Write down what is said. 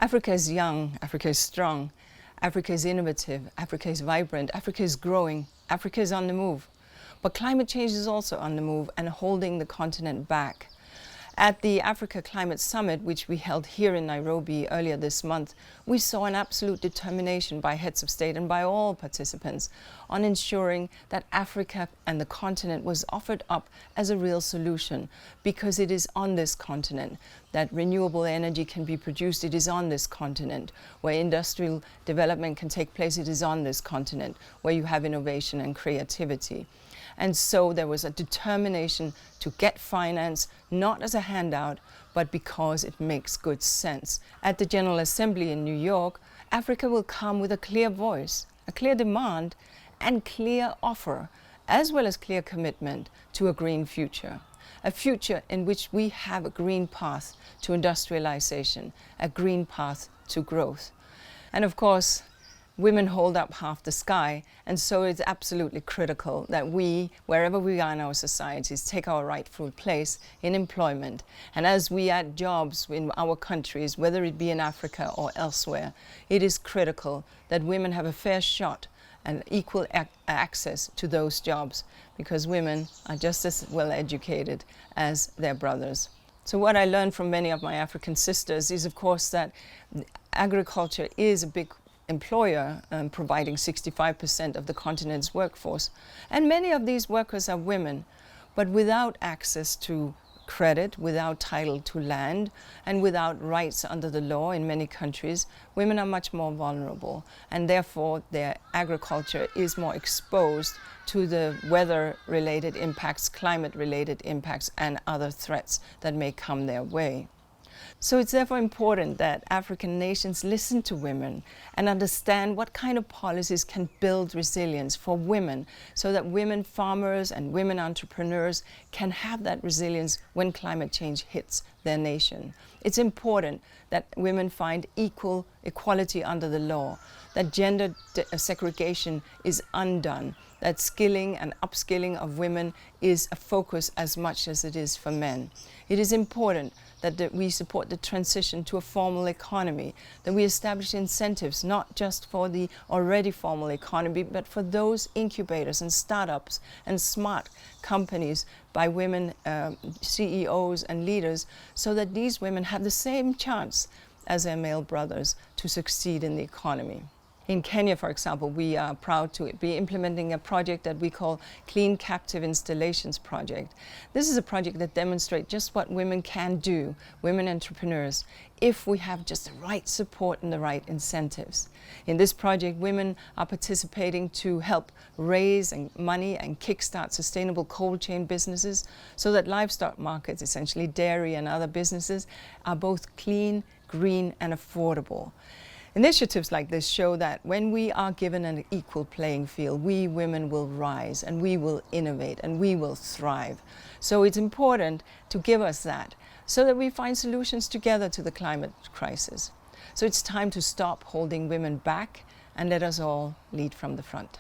Africa is young, Africa is strong, Africa is innovative, Africa is vibrant, Africa is growing, Africa is on the move. But climate change is also on the move and holding the continent back. At the Africa Climate Summit, which we held here in Nairobi earlier this month, we saw an absolute determination by heads of state and by all participants on ensuring that Africa and the continent was offered up as a real solution, because it is on this continent that renewable energy can be produced. It is on this continent where industrial development can take place. It is on this continent where you have innovation and creativity. And so there was a determination to get finance, not as a handout, but because it makes good sense. At the General Assembly in New York, Africa will come with a clear voice, a clear demand, and clear offer, as well as clear commitment to a green future. A future in which we have a green path to industrialization, a green path to growth. And of course, women hold up half the sky, and so it's absolutely critical that we, wherever we are in our societies, take our rightful place in employment. And as we add jobs in our countries, whether it be in Africa or elsewhere, it is critical that women have a fair shot and equal access to those jobs, because women are just as well educated as their brothers. So what I learned from many of my African sisters is, of course, that agriculture is a big employer, providing 65% of the continent's workforce. And many of these workers are women, but without access to credit, without title to land, and without rights under the law in many countries, women are much more vulnerable, and therefore their agriculture is more exposed to the weather-related impacts, climate-related impacts, and other threats that may come their way. So it's therefore important that African nations listen to women and understand what kind of policies can build resilience for women, so that women farmers and women entrepreneurs can have that resilience when climate change hits their nation. It's important that women find equality under the law, that gender segregation is undone, that skilling and upskilling of women is a focus as much as it is for men. It is important that we support the transition to a formal economy, that we establish incentives not just for the already formal economy, but for those incubators and startups and smart companies by women CEOs and leaders, so that these women have the same chance as their male brothers to succeed in the economy. In Kenya, for example, we are proud to be implementing a project that we call Clean Captive Installations Project. This is a project that demonstrates just what women can do, women entrepreneurs, if we have just the right support and the right incentives. In this project, women are participating to help raise money and kickstart sustainable cold chain businesses, so that livestock markets, essentially dairy and other businesses, are both clean, green, and affordable. Initiatives like this show that when we are given an equal playing field, we women will rise and we will innovate and we will thrive. So it's important to give us that, so that we find solutions together to the climate crisis. So it's time to stop holding women back and let us all lead from the front.